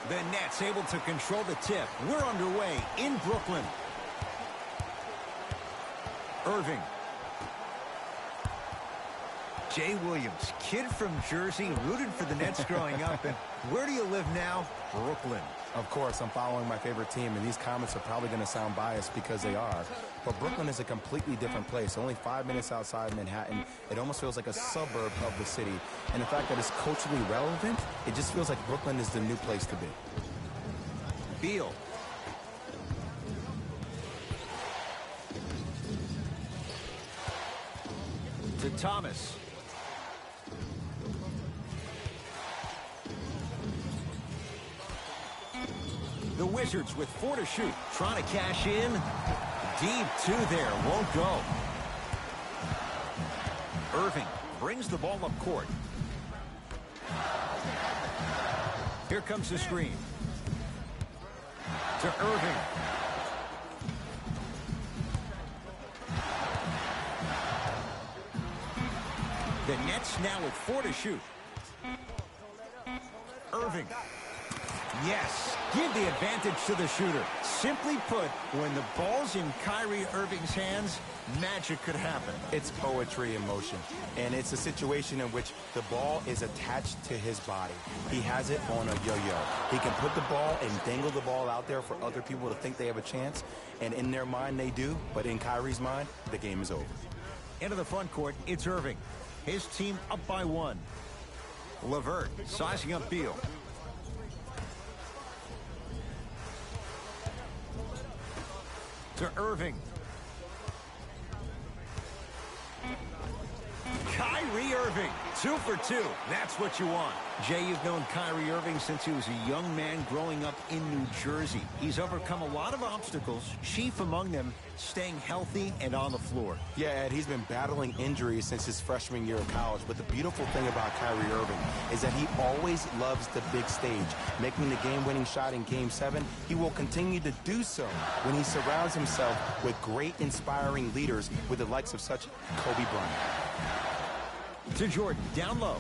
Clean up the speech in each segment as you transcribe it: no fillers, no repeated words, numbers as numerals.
The Nets able to control the tip. We're underway in Brooklyn. Irving. Jay Williams, kid from Jersey, rooted for the Nets growing up. And where do you live now? Brooklyn. Of course, I'm following my favorite team, and these comments are probably going to sound biased because they are. But Brooklyn is a completely different place. Only 5 minutes outside Manhattan. It almost feels like a suburb of the city. And the fact that it's culturally relevant, it just feels like Brooklyn is the new place to be. Beal. To Thomas. The Wizards with 4 to shoot. Trying to cash in. Deep 2 there. Won't go. Irving brings the ball up court. Here comes the screen. To Irving. The Nets now with 4 to shoot. Irving. Yes, give the advantage to the shooter. Simply put, when the ball's in Kyrie Irving's hands, magic could happen. It's poetry in motion, and it's a situation in which the ball is attached to his body. He has it on a yo-yo. He can put the ball and dangle the ball out there for other people to think they have a chance, and in their mind they do, but in Kyrie's mind, the game is over. Into the front court, it's Irving. His team up by 1. LeVert sizing up Beal. To Irving. Kyrie Irving, 2 for 2. That's what you want. Jay, you've known Kyrie Irving since he was a young man growing up in New Jersey. He's overcome a lot of obstacles, chief among them staying healthy and on the floor. Yeah, Ed, he's been battling injuries since his freshman year of college, but the beautiful thing about Kyrie Irving is that he always loves the big stage. Making the game-winning shot in Game 7, he will continue to do so when he surrounds himself with great, inspiring leaders with the likes of such Kobe Bryant. To Jordan, down low.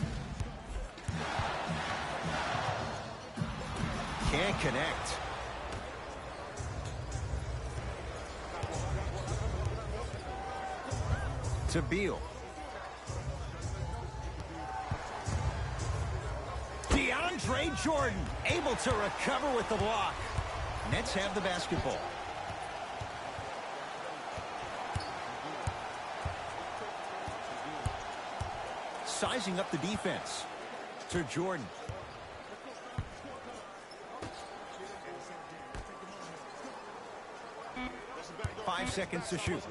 Can't connect. To Beal. DeAndre Jordan able to recover with the block. Nets have the basketball. Sizing up the defense. To Jordan. Five seconds to shoot.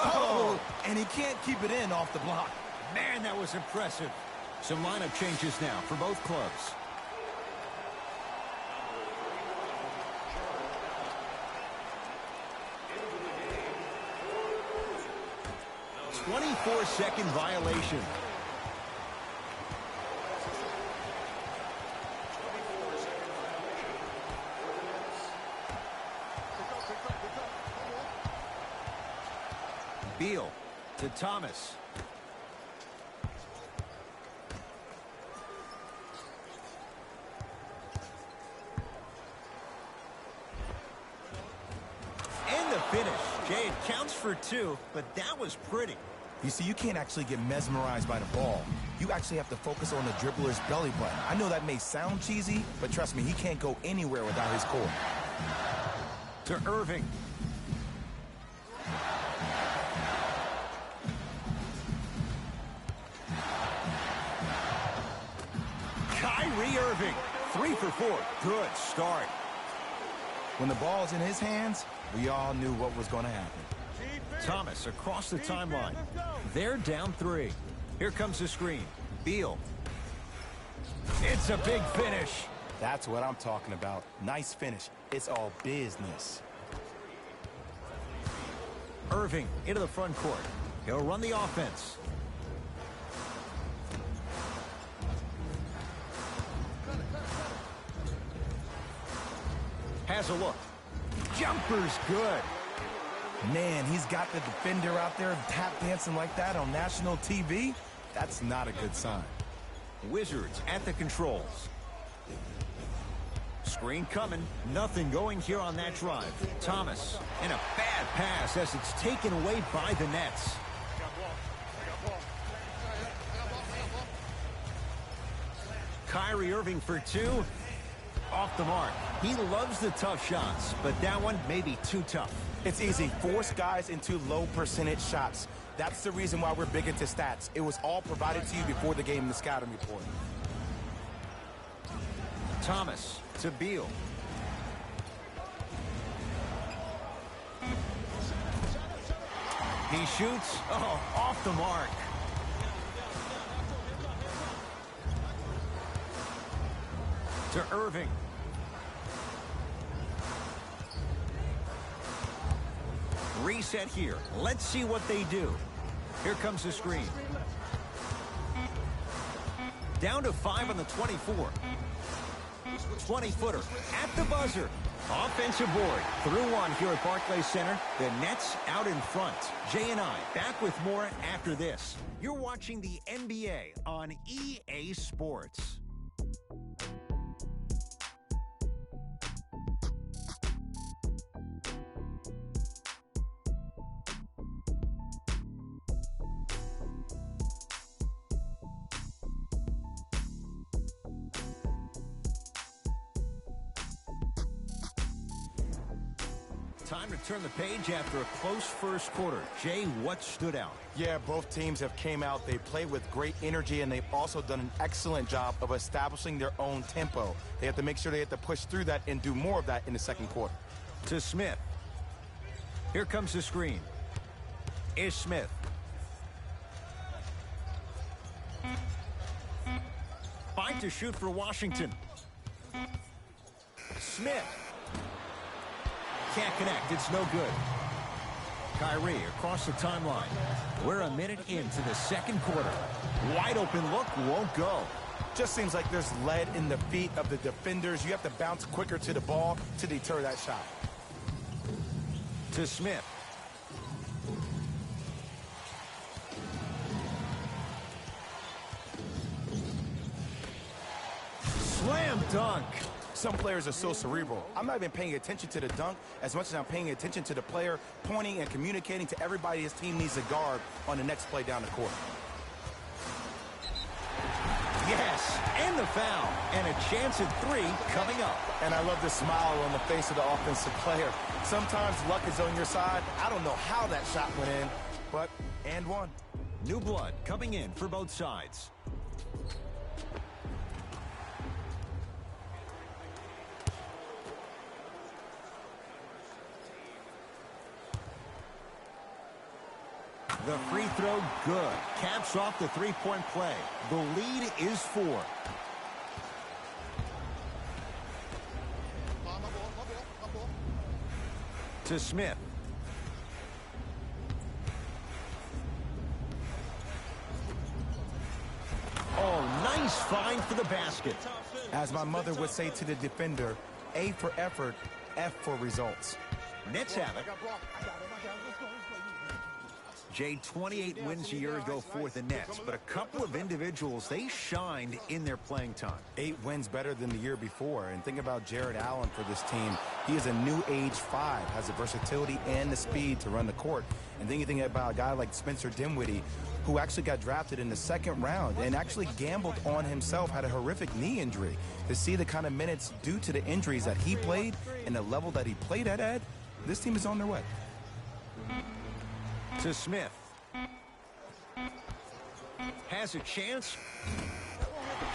Oh, and he can't keep it in off the block. Man, that was impressive. Some lineup changes now for both clubs. A 24-second violation. Beal to Thomas. And the finish. Jay, it counts for 2, but that was pretty. You see, you can't actually get mesmerized by the ball. You actually have to focus on the dribbler's belly button. I know that may sound cheesy, but trust me, he can't go anywhere without his core. To Irving. Kyrie Irving, 3 for 4. Good start. When the ball's in his hands, we all knew what was going to happen. Thomas across the timeline. They're down 3. Here comes the screen. Beal. It's a big finish. That's what I'm talking about. Nice finish. It's all business. Irving into the front court. He'll run the offense. Has a look. Jumper's good. Man, he's got the defender out there tap dancing like that on national TV. That's not a good sign. Wizards at the controls. Screen coming. Nothing going here on that drive. Thomas, and a bad pass as it's taken away by the Nets. Kyrie Irving for two. Off the mark. He loves the tough shots, but that one may be too tough. It's easy. Force guys into low percentage shots. That's the reason why we're big into stats. It was all provided to you before the game in the scouting report. Thomas to Beal. He shoots. Oh, off the mark. To Irving. Reset here. Let's see what they do. Here comes the screen. Down to 5 on the 24. 20-footer at the buzzer. Offensive board. Through one here at Barclays Center. The Nets out in front. Jay and I back with more after this. You're watching the NBA on EA Sports. Time to turn the page after a close first quarter. Jay, what stood out? Yeah, both teams have came out. They played with great energy, and they've also done an excellent job of establishing their own tempo. They have to make sure they have to push through that and do more of that in the second quarter. To Smith. Here comes the screen. Ish Smith. Fight to shoot for Washington. Smith. Can't connect. It's no good. Kyrie across the timeline. We're a minute into the second quarter. Wide open look, won't go. Just seems like there's lead in the feet of the defenders. You have to bounce quicker to the ball to deter that shot. To Smith. Slam dunk. Some players are so cerebral. I'm not even paying attention to the dunk as much as I'm paying attention to the player pointing and communicating to everybody his team needs to guard on the next play down the court. Yes, and the foul. And a chance at three coming up. And I love the smile on the face of the offensive player. Sometimes luck is on your side. I don't know how that shot went in, but and one. New blood coming in for both sides. The free throw, good. Caps off the three-point play. The lead is 4. To Smith. Oh, nice find for the basket. As my mother would say to the defender, A for effort, F for results. Nets have it. Jay, 28 wins a year ago for the Nets, but a couple of individuals, they shined in their playing time. 8 wins better than the year before. And think about Jared Allen for this team. He is a new age 5, has the versatility and the speed to run the court. And then you think about a guy like Spencer Dinwiddie, who actually got drafted in the second round and actually gambled on himself, had a horrific knee injury. To see the kind of minutes due to the injuries that he played and the level that he played at, Ed, this team is on their way. To Smith. Has a chance.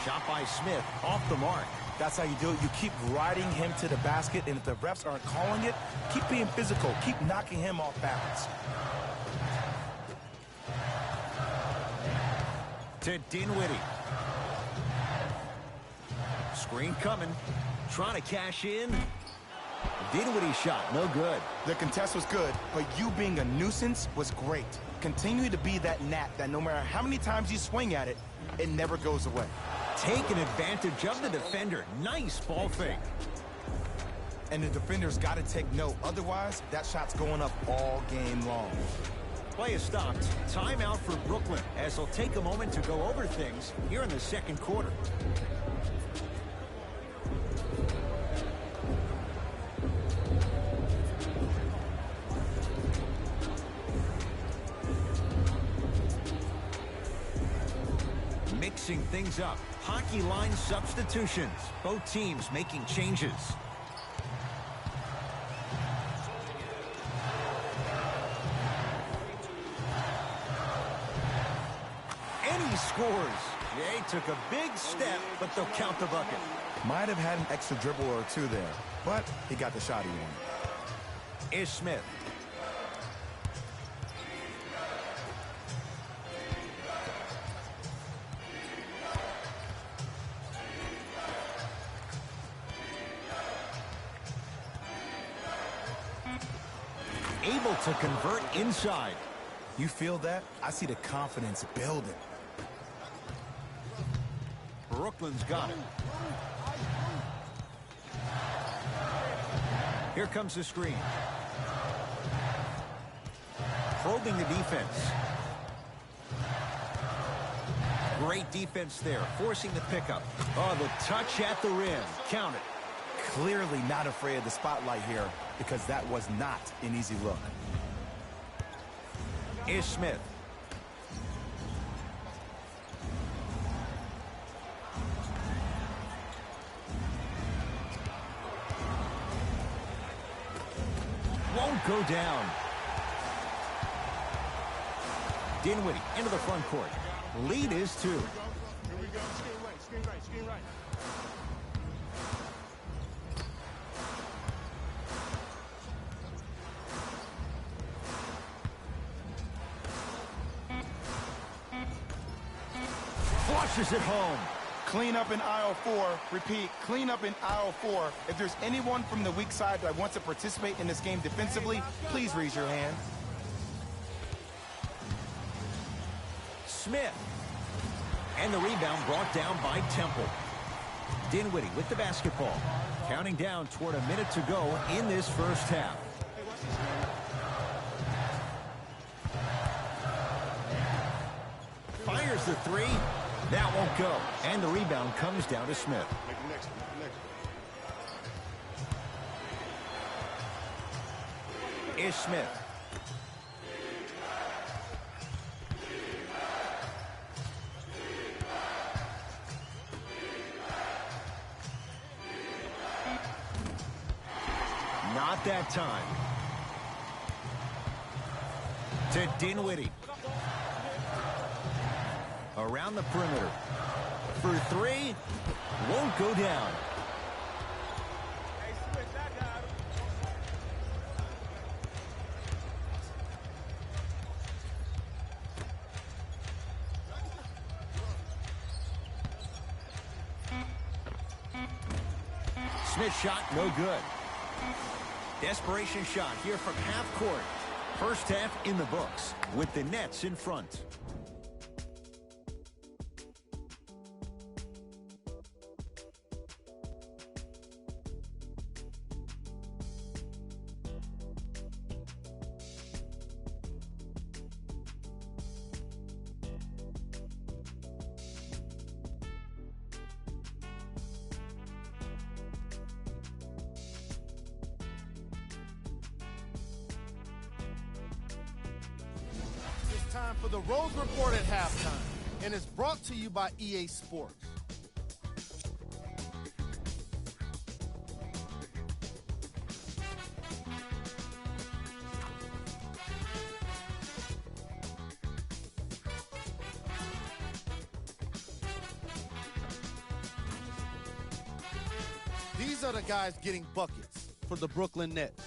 Shot by Smith off the mark. That's how you do it. You keep riding him to the basket, and if the refs aren't calling it, keep being physical. Keep knocking him off balance. To Dinwiddie. Screen coming. Trying to cash in. Dinwiddie shot, no good. The contest was good, but you being a nuisance was great. Continue to be that gnat that no matter how many times you swing at it, it never goes away. Taking advantage of the defender. Nice ball fake. And the defender's got to take note. Otherwise, that shot's going up all game long. Play is stopped. Timeout for Brooklyn as they'll take a moment to go over things here in the second quarter. Mixing things up. Hockey line substitutions. Both teams making changes. And he scores. Jay took a big step, but they'll count the bucket. Might have had an extra dribble or two there, but he got the shot he wanted. Ish Smith. Able to convert inside. You feel that? I see the confidence building. Brooklyn's got it. Here comes the screen. Probing the defense. Great defense there, forcing the pickup. Oh, the touch at the rim. Count it. Clearly not afraid of the spotlight here because that was not an easy look. Ish Smith. Won't go down. Dinwiddie into the front court. Lead is 2. Here we go. Screen right. Flushes it home. Clean up in aisle 4. Repeat, clean up in aisle 4. If there's anyone from the weak side that wants to participate in this game defensively, please raise your hand. Smith. And the rebound brought down by Temple. Dinwiddie with the basketball. Counting down toward a minute to go in this first half. Fires the 3. That won't go. And the rebound comes down to Smith. Make the next one. Ish Smith. Not that time. To Dinwiddie. Around the perimeter. For 3. Won't go down. Smith shot, no good. Desperation shot here from half court. First half in the books with the Nets in front. Time for the Rose Report at halftime, and it's brought to you by EA Sports. These are the guys getting buckets for the Brooklyn Nets.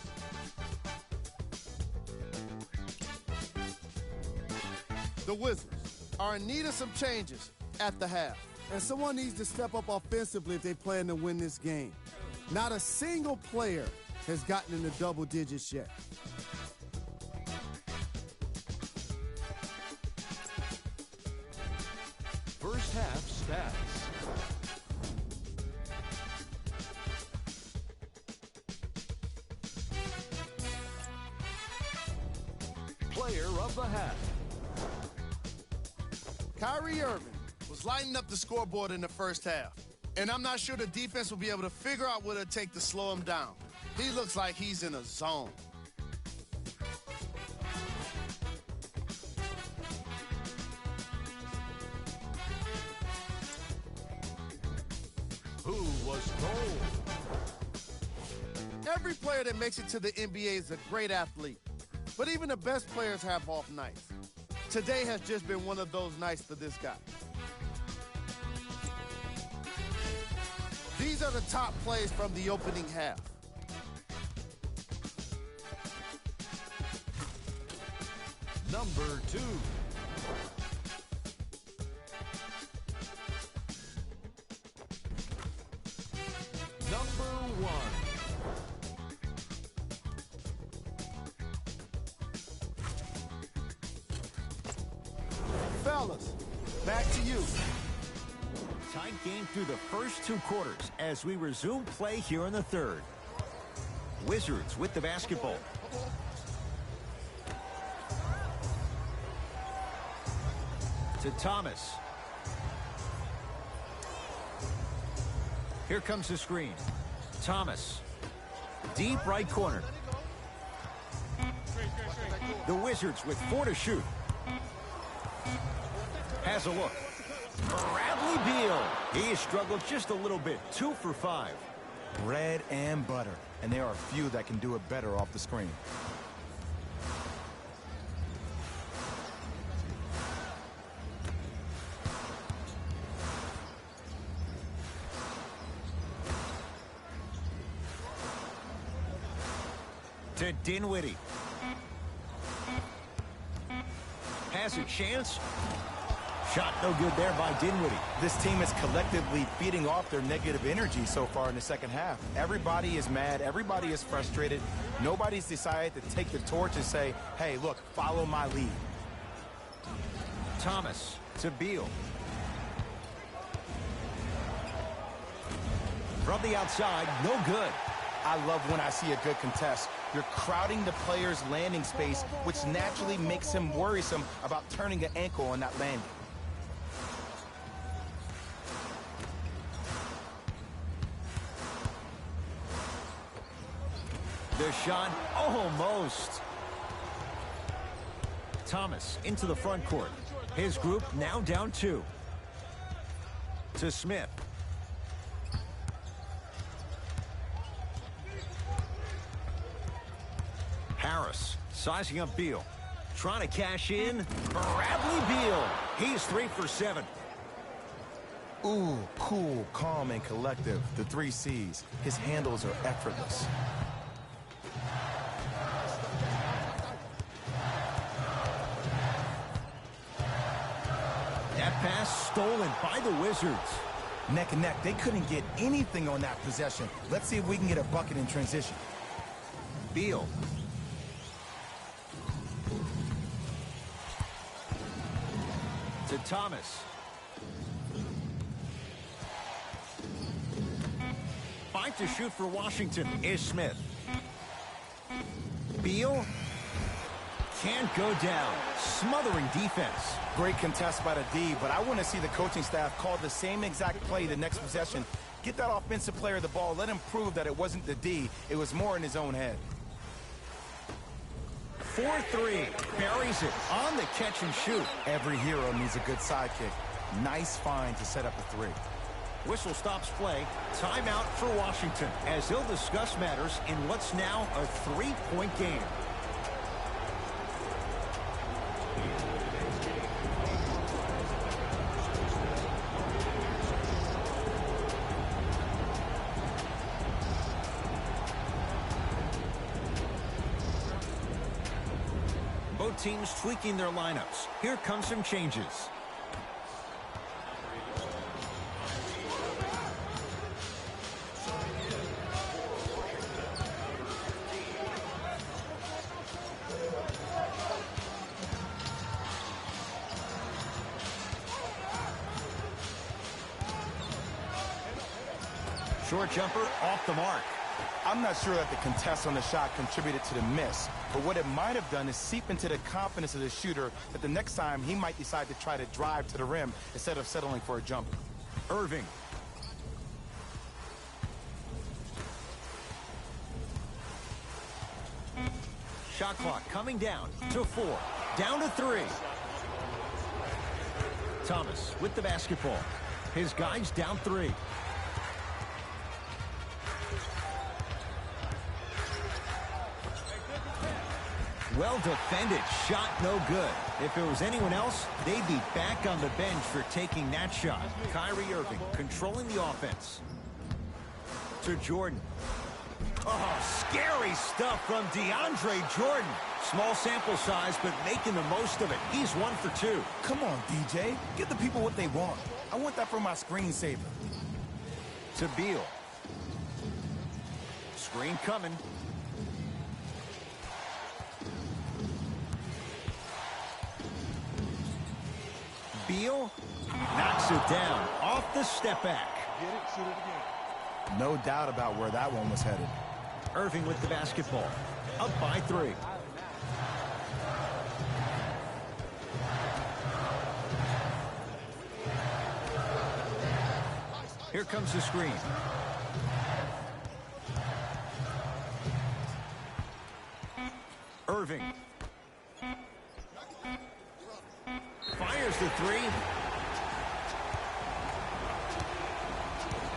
The Wizards are in need of some changes at the half. And someone needs to step up offensively if they plan to win this game. Not a single player has gotten into double digits yet. First half stats. Player of the half. Kyrie Irving was lighting up the scoreboard in the first half, and I'm not sure the defense will be able to figure out what it'll take to slow him down. He looks like he's in a zone. Who was gold? Every player that makes it to the NBA is a great athlete, but even the best players have off nights. Today has just been one of those nights for this guy. These are the top plays from the opening half. Number 2. Number 1. Fellas, back to you. Tight game through the first 2 quarters as we resume play here in the third. Wizards with the basketball. To Thomas. Here comes the screen. Thomas. Deep right corner. The Wizards with 4 to shoot. Has a look. Bradley Beal. He struggled just a little bit. 2 for 5. Bread and butter. And there are few that can do it better off the screen. To Dinwiddie. Has a chance. Shot no good there by Dinwiddie. This team is collectively feeding off their negative energy so far in the second half. Everybody is mad. Everybody is frustrated. Nobody's decided to take the torch and say, hey, look, follow my lead. Thomas to Beal. From the outside, no good. I love when I see a good contest. You're crowding the player's landing space, which naturally makes him worrisome about turning an ankle on that landing. The shot, almost. Thomas into the front court. His group now down 2. To Smith. Harris sizing up Beal. Trying to cash in. Bradley Beal. He's 3 for 7. Ooh, cool, calm, and collective. The 3 C's. His handles are effortless. That pass stolen by the Wizards. Neck and neck. They couldn't get anything on that possession. Let's see if we can get a bucket in transition. Beal. To Thomas. 5 to shoot for Washington is Smith. Beal can't go down. Smothering defense. Great contest by the D, but I want to see the coaching staff call the same exact play the next possession. Get that offensive player the ball. Let him prove that it wasn't the D. It was more in his own head. 4-3. Buries it on the catch and shoot. Every hero needs a good sidekick. Nice find to set up a 3. Whistle stops play. Timeout for Washington as they'll discuss matters in what's now a 3-point game. Both teams tweaking their lineups. Here come some changes. Short jumper off the mark. I'm not sure that the contest on the shot contributed to the miss, but what it might have done is seep into the confidence of the shooter that the next time he might decide to try to drive to the rim instead of settling for a jumper. Irving. Shot clock coming down to 4. Down to 3. Thomas with the basketball. His guys down 3. Well defended. Shot no good. If it was anyone else, they'd be back on the bench for taking that shot. Kyrie Irving controlling the offense. To Jordan. Oh, scary stuff from DeAndre Jordan. Small sample size, but making the most of it. He's 1 for 2. Come on, DJ. Give the people what they want. I want that for my screensaver. To Beal. Screen coming. Beal knocks it down off the step back. Get it, shoot it again. No doubt about where that one was headed. Irving with the basketball. Up by 3. Here comes the screen. Irving. Fires the 3.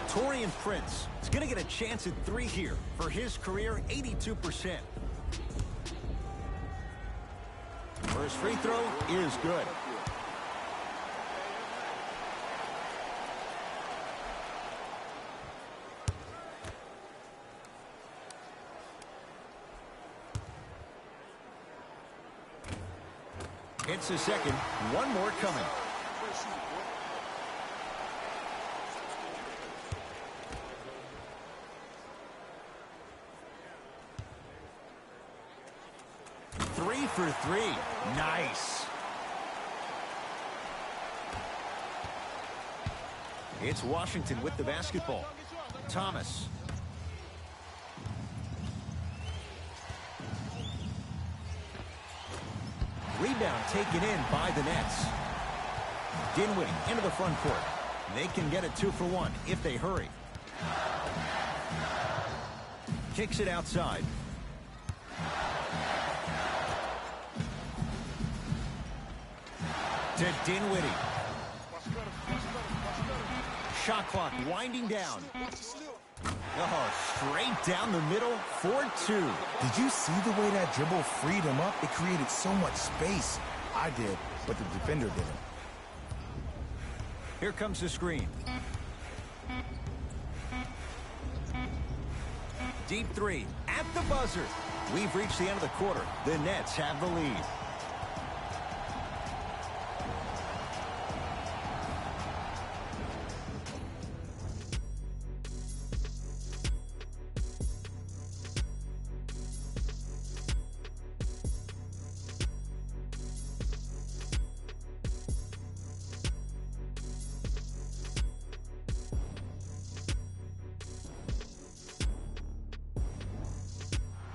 Taurean Prince is going to get a chance at 3 here. For his career, 82%. First free throw is good. Hits a second. One more coming. Three for 3. Nice. It's Washington with the basketball. Thomas. Rebound taken in by the Nets. Dinwiddie into the front court. They can get a 2 for 1 if they hurry. Kicks it outside. To Dinwiddie. Shot clock winding down. Oh, straight down the middle, 4-2. Did you see the way that dribble freed him up? It created so much space. I did, but the defender didn't. Here comes the screen. Deep 3 at the buzzer. We've reached the end of the quarter. The Nets have the lead.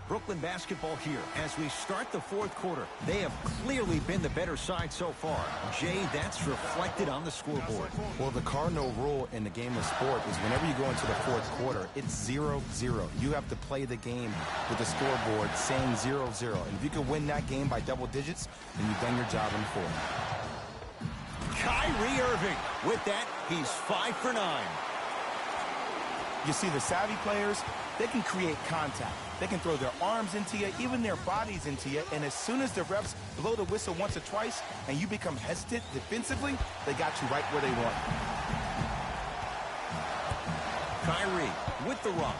Brooklyn basketball here as we start the 4th quarter. They have clearly been the better side so far. Jay, that's reflected on the scoreboard. Well, the cardinal rule in the game of sport is whenever you go into the 4th quarter, it's 0-0. You have to play the game with the scoreboard saying 0-0. And if you can win that game by double digits, then you've done your job in the 4th. Kyrie Irving. With that, he's 5 for 9. You see, the savvy players, they can create contact. They can throw their arms into you, even their bodies into you, and as soon as the refs blow the whistle once or twice and you become hesitant defensively, they got you right where they want. Kyrie with the rock.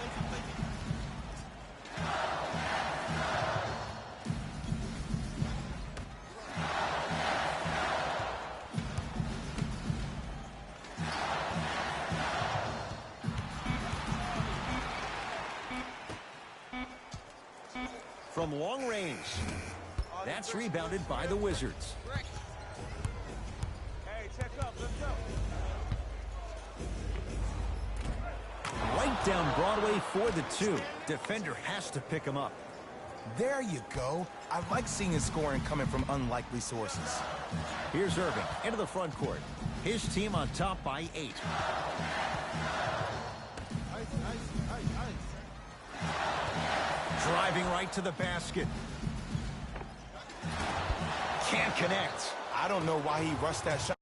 From long range. That's rebounded by the Wizards. Hey, check up. Let's go. Right down Broadway for the 2. Defender has to pick him up. There you go. I like seeing his scoring coming from unlikely sources. Here's Irving into the front court. His team on top by 8. Driving right to the basket. Can't connect. I don't know why he rushed that shot.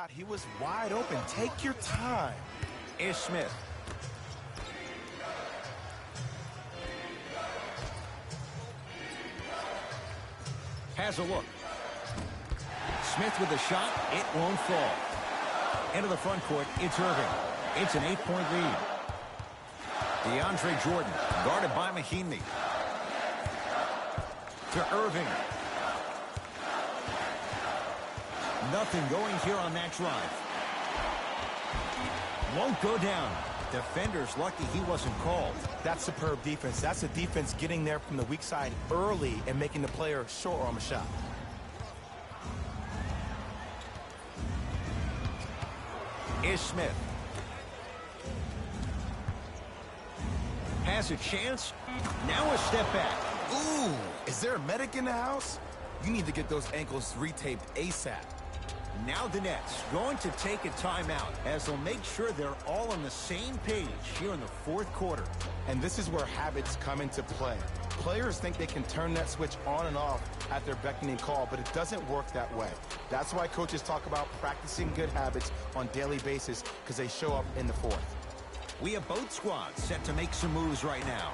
He was wide open. Take your time. Ish Smith. Has a look. Smith with a shot. It won't fall. Into the front court, it's Irving. It's an 8-point lead. DeAndre Jordan, guarded by Mahinmi. To Irving. Nothing going here on that drive. Won't go down. Defender's lucky he wasn't called. That's superb defense. That's a defense getting there from the weak side early and making the player short arm a shot. Ish Smith. Has a chance. Now a step back. Ooh, is there a medic in the house? You need to get those ankles retaped ASAP. Now the Nets going to take a timeout as they'll make sure they're all on the same page here in the fourth quarter. And this is where habits come into play. Players think they can turn that switch on and off at their beckoning call, but it doesn't work that way. That's why coaches talk about practicing good habits on a daily basis, because they show up in the fourth. We have both squads set to make some moves right now.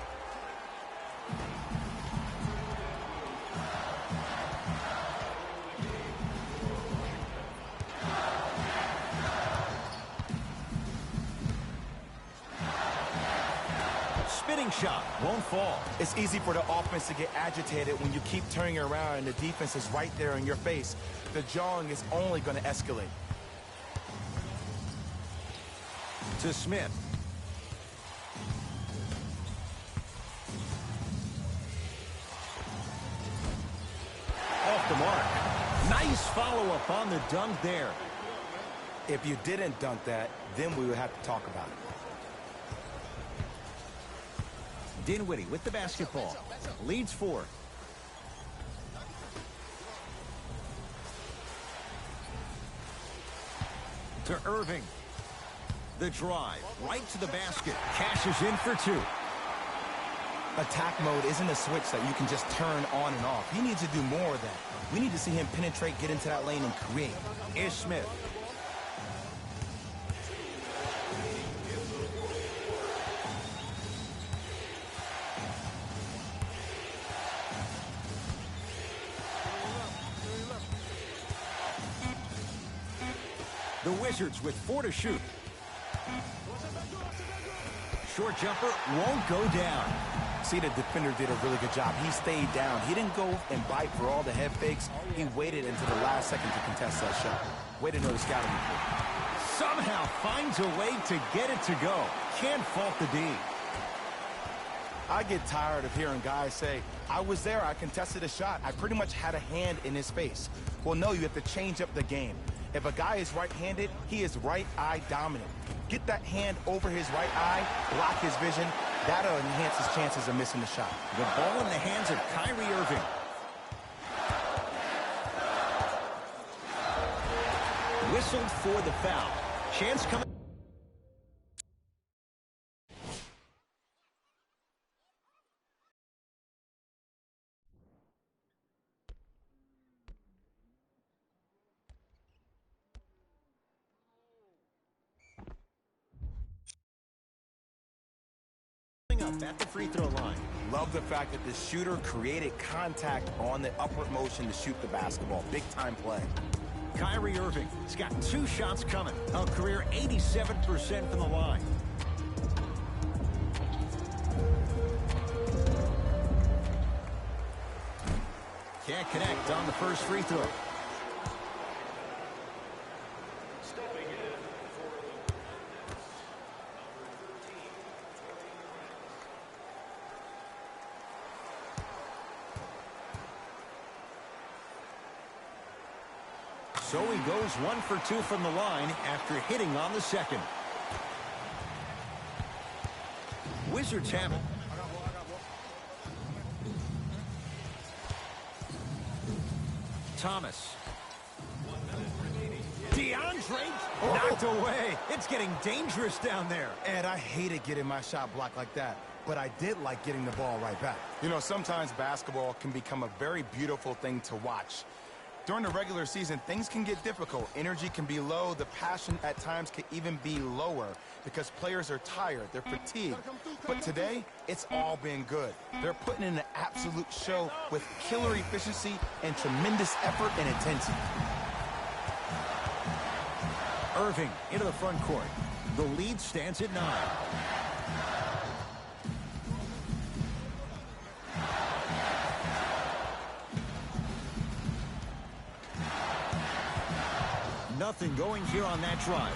Spinning shot won't fall. It's easy for the offense to get agitated when you keep turning around and the defense is right there in your face. The jawing is only going to escalate. To Smith. Off the mark. Nice follow-up on the dunk there. If you didn't dunk that, then we would have to talk about it. Dinwiddie with the basketball. Leads 4. To Irving. The drive. Right to the basket. Cashes in for 2. Attack mode isn't a switch that you can just turn on and off. He needs to do more of that. We need to see him penetrate, get into that lane, and create. Ish Smith. The Wizards with 4 to shoot. Short jumper won't go down. See, the defender did a really good job. He stayed down. He didn't go and bite for all the head fakes. He waited until the last second to contest that shot. Way to know the scouting report. Somehow finds a way to get it to go. Can't fault the D. I get tired of hearing guys say, I was there, I contested a shot. I pretty much had a hand in his face. Well, no, you have to change up the game. If a guy is right-handed, he is right eye dominant. Get that hand over his right eye, block his vision. That'll enhance his chances of missing the shot. The ball in the hands of Kyrie Irving. Whistled for the foul. Chance coming. Up at the free throw line. Love the fact that the shooter created contact on the upward motion to shoot the basketball. Big time play. Kyrie Irving has got 2 shots coming. A career 87% from the line. Can't connect on the first free throw. So he goes 1 for 2 from the line after hitting on the second. Wizards have it. Thomas. DeAndre knocked away. It's getting dangerous down there. And I hated getting my shot blocked like that, but I did like getting the ball right back. You know, sometimes basketball can become a very beautiful thing to watch. During the regular season, things can get difficult. Energy can be low. The passion at times can even be lower because players are tired. They're fatigued. But today, it's all been good. They're putting in an absolute show with killer efficiency and tremendous effort and intensity. Irving into the front court. The lead stands at 9. Nothing going here on that drive.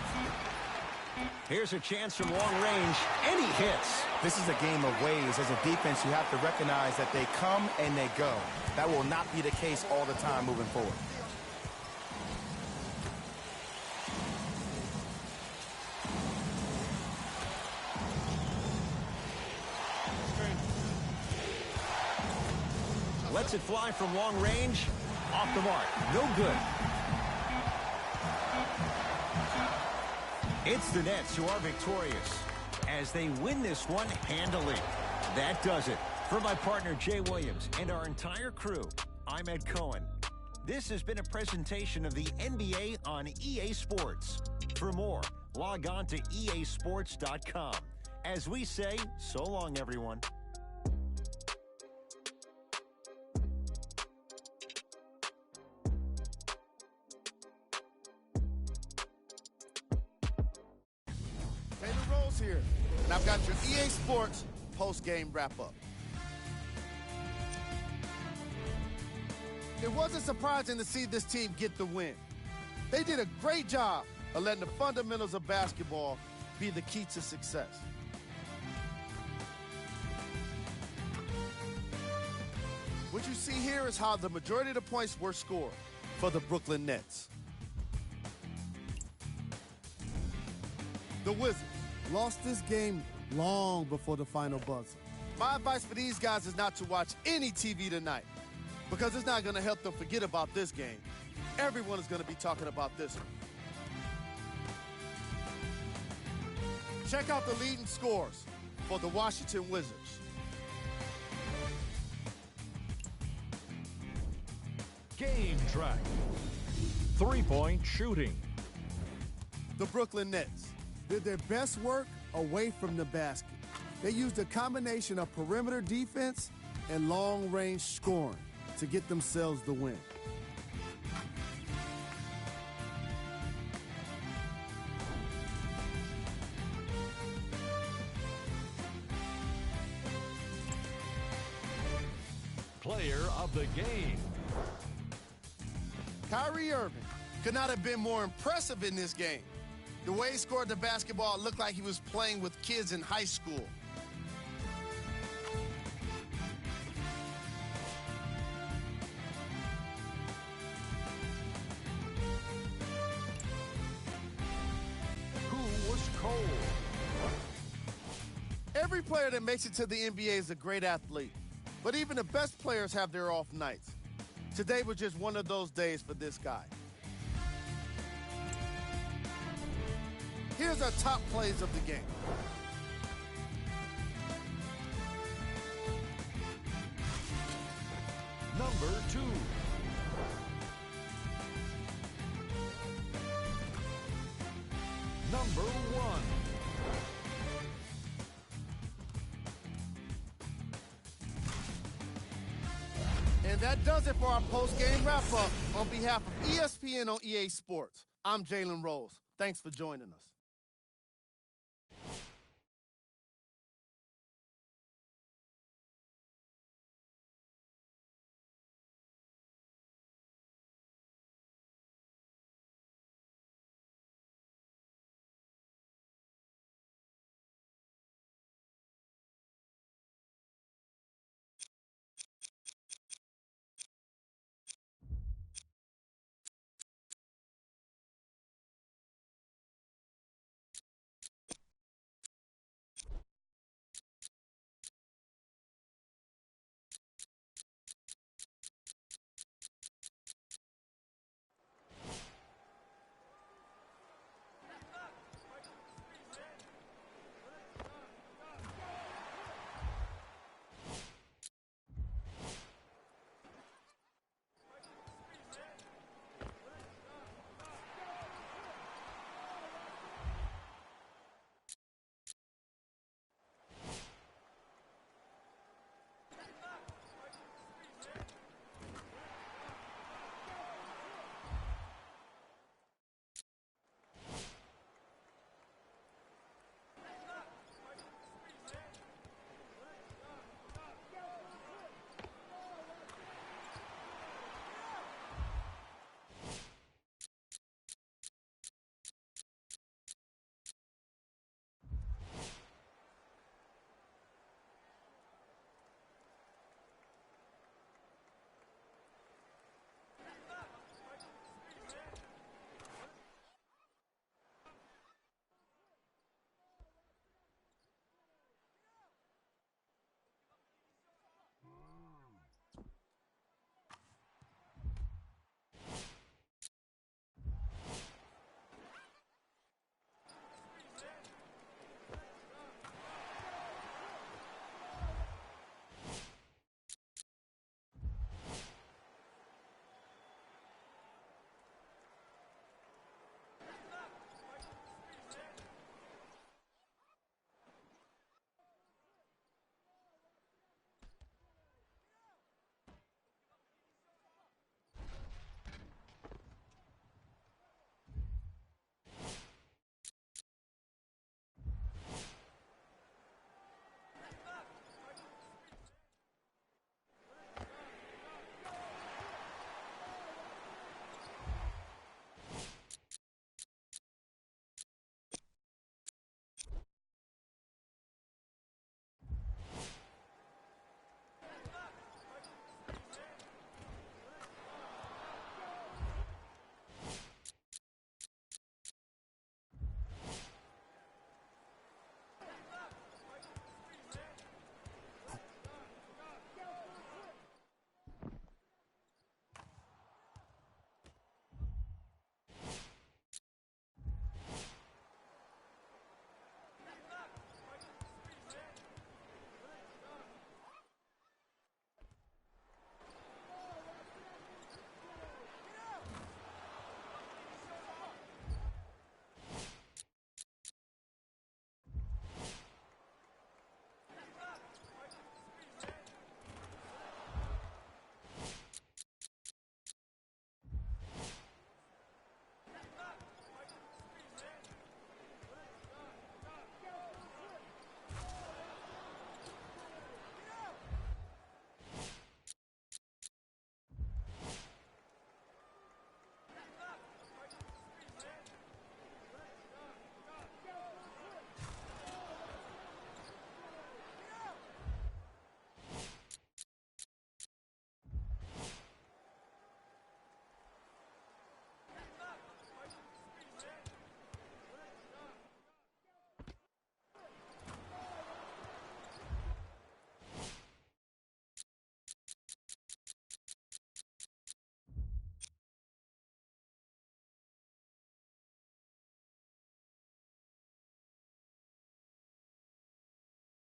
Here's a chance from long range, and he hits. This is a game of waves. As a defense, you have to recognize that they come and they go. That will not be the case all the time moving forward. Lets it fly from long range. Off the mark. No good. It's the Nets who are victorious as they win this one handily. That does it. For my partner Jay Williams and our entire crew, I'm Ed Cohen. This has been a presentation of the NBA on EA Sports. For more, log on to easports.com. As we say, so long, everyone. Here, and I've got your EA Sports post-game wrap-up. It wasn't surprising to see this team get the win. They did a great job of letting the fundamentals of basketball be the key to success. What you see here is how the majority of the points were scored for the Brooklyn Nets. The Wizards lost this game long before the final buzzer. My advice for these guys is not to watch any TV tonight because it's not going to help them forget about this game. Everyone is going to be talking about this one. Check out the leading scores for the Washington Wizards. Game track. 3-point shooting. The Brooklyn Nets did their best work away from the basket. They used a combination of perimeter defense and long-range scoring to get themselves the win. Player of the game. Kyrie Irving could not have been more impressive in this game. The way he scored the basketball looked like he was playing with kids in high school. Who was cold? Every player that makes it to the NBA is a great athlete, but even the best players have their off nights. Today was just one of those days for this guy. Here's our top plays of the game. Number 2. Number 1. And that does it for our post-game wrap-up. On behalf of ESPN on EA Sports, I'm Jalen Rose. Thanks for joining us.